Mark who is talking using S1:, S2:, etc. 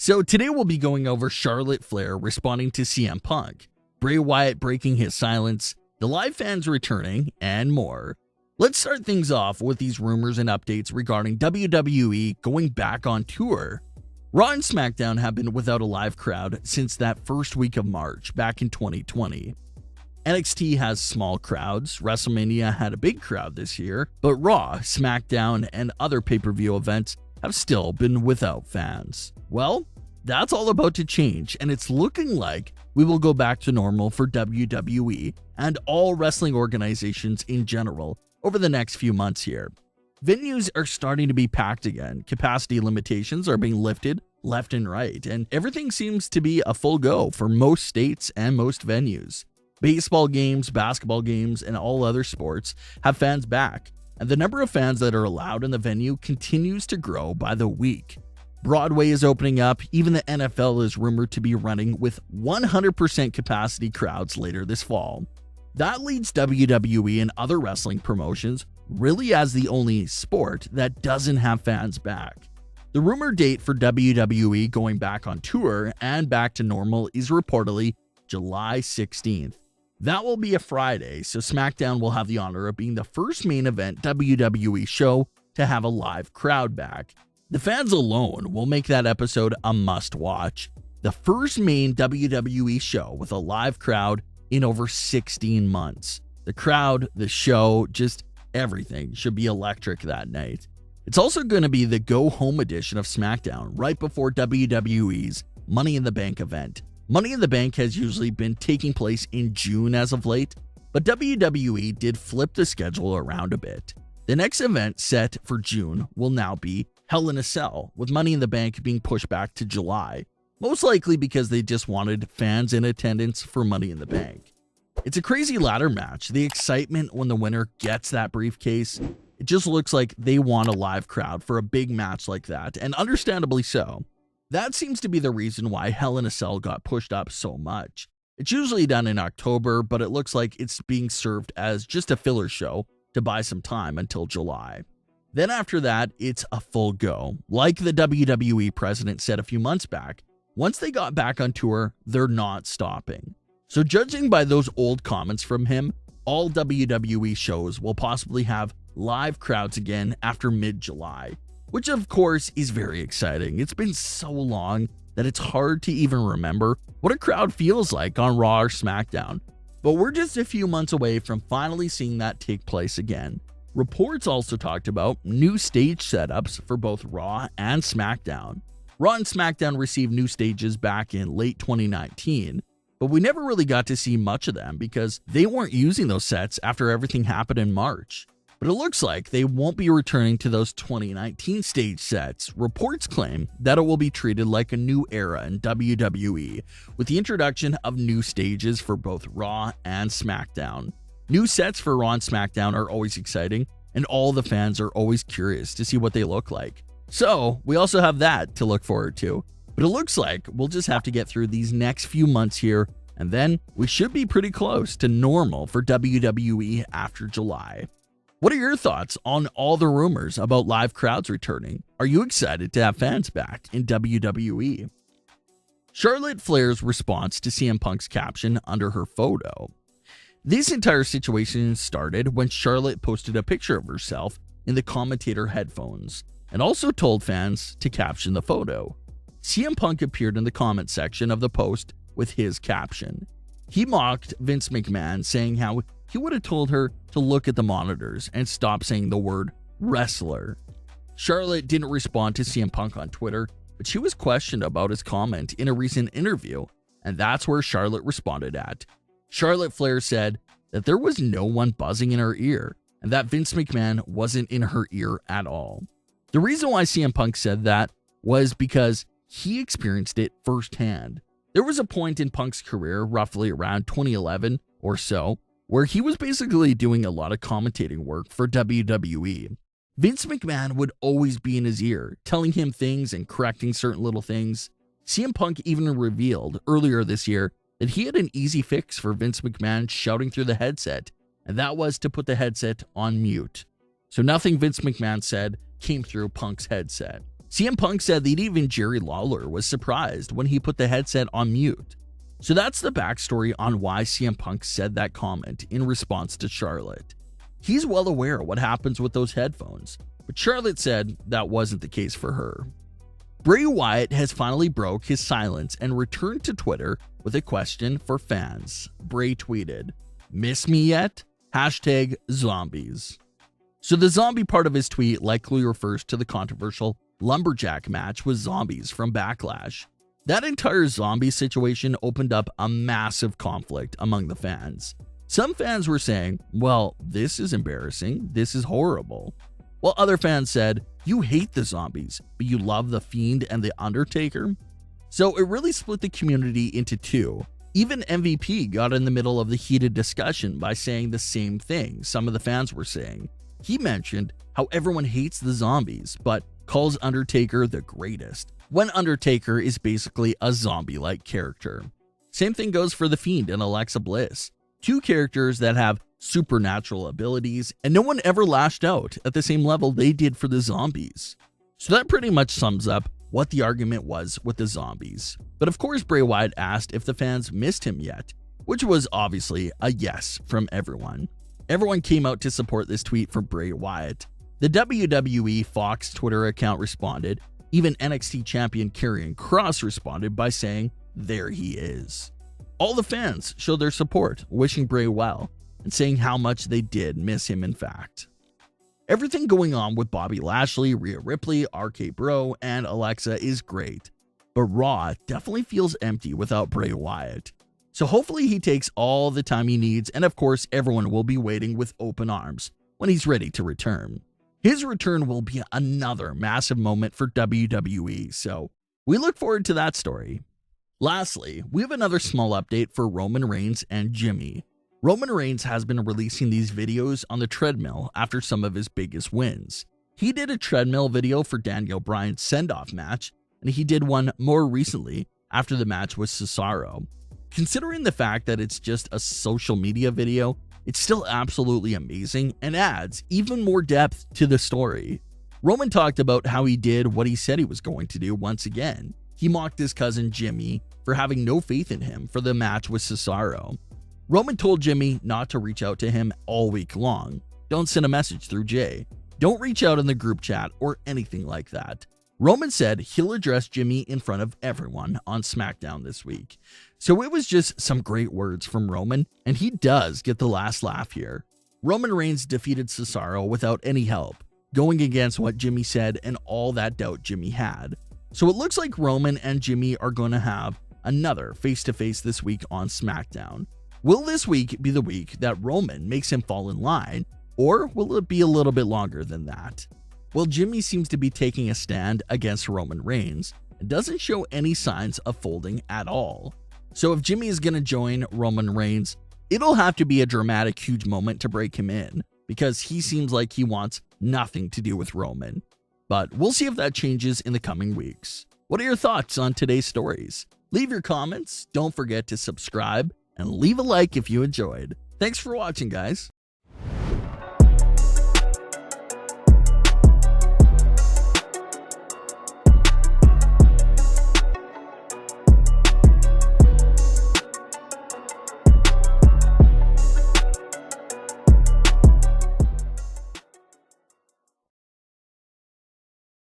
S1: So today we'll be going over Charlotte Flair responding to CM Punk, Bray Wyatt breaking his silence, the live fans returning, and more. Let's start things off with these rumors and updates regarding WWE going back on tour. Raw and SmackDown have been without a live crowd since that first week of March back in 2020. NXT has small crowds, WrestleMania had a big crowd this year, but Raw, SmackDown, and other pay-per-view events have still been without fans. Well, that's all about to change, and it's looking like we will go back to normal for WWE and all wrestling organizations in general over the next few months here. Venues are starting to be packed again, capacity limitations are being lifted left and right, and everything seems to be a full go for most states and most venues. Baseball games, basketball games, and all other sports have fans back, and the number of fans that are allowed in the venue continues to grow by the week. Broadway is opening up, even the NFL is rumored to be running with 100% capacity crowds later this fall. That leads WWE and other wrestling promotions really as the only sport that doesn't have fans back. The rumored date for WWE going back on tour and back to normal is reportedly July 16th. That will be a Friday, so SmackDown will have the honor of being the first main event WWE show to have a live crowd back. The fans alone will make that episode a must-watch. The first main WWE show with a live crowd in over 16 months. The crowd, the show, just everything should be electric that night. It's also going to be the go-home edition of SmackDown right before WWE's Money in the Bank event. Money in the Bank has usually been taking place in June as of late, but WWE did flip the schedule around a bit. The next event set for June will now be Hell in a Cell, with Money in the Bank being pushed back to July, most likely because they just wanted fans in attendance for Money in the Bank. It's a crazy ladder match. The excitement when the winner gets that briefcase, it just looks like they want a live crowd for a big match like that, and understandably so. That seems to be the reason why Hell in a Cell got pushed up so much. It's usually done in October, but it looks like it's being served as just a filler show to buy some time until July. Then after that, it's a full go. Like the WWE president said a few months back, once they got back on tour, they're not stopping. So judging by those old comments from him, all WWE shows will possibly have live crowds again after mid-July, which of course is very exciting. It's been so long that it's hard to even remember what a crowd feels like on Raw or SmackDown. But we're just a few months away from finally seeing that take place again. Reports also talked about new stage setups for both Raw and SmackDown. Raw and SmackDown received new stages back in late 2019, but we never really got to see much of them because they weren't using those sets after everything happened in March. But it looks like they won't be returning to those 2019 stage sets. Reports claim that it will be treated like a new era in WWE, with the introduction of new stages for both Raw and SmackDown. New sets for Raw and SmackDown are always exciting, and all the fans are always curious to see what they look like. So we also have that to look forward to. But it looks like we'll just have to get through these next few months here, and then we should be pretty close to normal for WWE after July. What are your thoughts on all the rumors about live crowds returning? Are you excited to have fans back in WWE? Charlotte Flair's response to CM Punk's caption under her photo. This entire situation started when Charlotte posted a picture of herself in the commentator headphones and also told fans to caption the photo. CM Punk appeared in the comment section of the post with his caption. He mocked Vince McMahon, saying how he would have told her to look at the monitors and stop saying the word wrestler. Charlotte didn't respond to CM Punk on Twitter, but she was questioned about his comment in a recent interview, and that's where Charlotte responded at. Charlotte Flair said that there was no one buzzing in her ear, and that Vince McMahon wasn't in her ear at all. The reason why CM Punk said that was because he experienced it firsthand. There was a point in Punk's career, roughly around 2011 or so, where he was basically doing a lot of commentating work for WWE. Vince McMahon would always be in his ear, telling him things and correcting certain little things. CM Punk even revealed earlier this year that he had an easy fix for Vince McMahon shouting through the headset, and that was to put the headset on mute. So nothing Vince McMahon said came through Punk's headset. CM Punk said that even Jerry Lawler was surprised when he put the headset on mute. So that's the backstory on why CM Punk said that comment in response to Charlotte. He's well aware of what happens with those headphones, but Charlotte said that wasn't the case for her. Bray Wyatt has finally broke his silence and returned to Twitter with a question for fans. Bray tweeted, "Miss me yet? #zombies." So the zombie part of his tweet likely refers to the controversial lumberjack match with zombies from Backlash. That entire zombie situation opened up a massive conflict among the fans. Some fans were saying, well, this is embarrassing, this is horrible. While other fans said, you hate the zombies, but you love the Fiend and the Undertaker. So it really split the community into two. Even MVP got in the middle of the heated discussion by saying the same thing some of the fans were saying. He mentioned how everyone hates the zombies, but calls Undertaker the greatest, when Undertaker is basically a zombie-like character. Same thing goes for The Fiend and Alexa Bliss, two characters that have supernatural abilities, and no one ever lashed out at the same level they did for the zombies. So that pretty much sums up what the argument was with the zombies. But of course, Bray Wyatt asked if the fans missed him yet, which was obviously a yes from everyone. Everyone came out to support this tweet from Bray Wyatt. The WWE Fox Twitter account responded. Even NXT champion Karrion Kross responded by saying, "There he is." All the fans showed their support, wishing Bray well, and saying how much they did miss him in fact. Everything going on with Bobby Lashley, Rhea Ripley, RK Bro, and Alexa is great, but Raw definitely feels empty without Bray Wyatt. So hopefully he takes all the time he needs, and of course everyone will be waiting with open arms when he's ready to return. His return will be another massive moment for WWE, so we look forward to that story. Lastly, we have another small update for Roman Reigns and Jimmy. Roman Reigns has been releasing these videos on the treadmill after some of his biggest wins. He did a treadmill video for Daniel Bryan's send-off match, and he did one more recently after the match with Cesaro. Considering the fact that it's just a social media video, it's still absolutely amazing and adds even more depth to the story. Roman talked about how he did what he said he was going to do once again. He mocked his cousin Jimmy for having no faith in him for the match with Cesaro. Roman told Jimmy not to reach out to him all week long. Don't send a message through Jay. Don't reach out in the group chat or anything like that. Roman said he'll address Jimmy in front of everyone on SmackDown this week. So it was just some great words from Roman, and he does get the last laugh here. Roman Reigns defeated Cesaro without any help, going against what Jimmy said and all that doubt Jimmy had. So it looks like Roman and Jimmy are going to have another face-to-face this week on SmackDown. Will this week be the week that Roman makes him fall in line, or will it be a little bit longer than that? Well, Jimmy seems to be taking a stand against Roman Reigns and doesn't show any signs of folding at all. So if Jimmy is going to join Roman Reigns, it'll have to be a dramatic, huge moment to break him in, because he seems like he wants nothing to do with Roman. But we'll see if that changes in the coming weeks. What are your thoughts on today's stories? Leave your comments, don't forget to subscribe, and leave a like if you enjoyed. Thanks for watching, guys.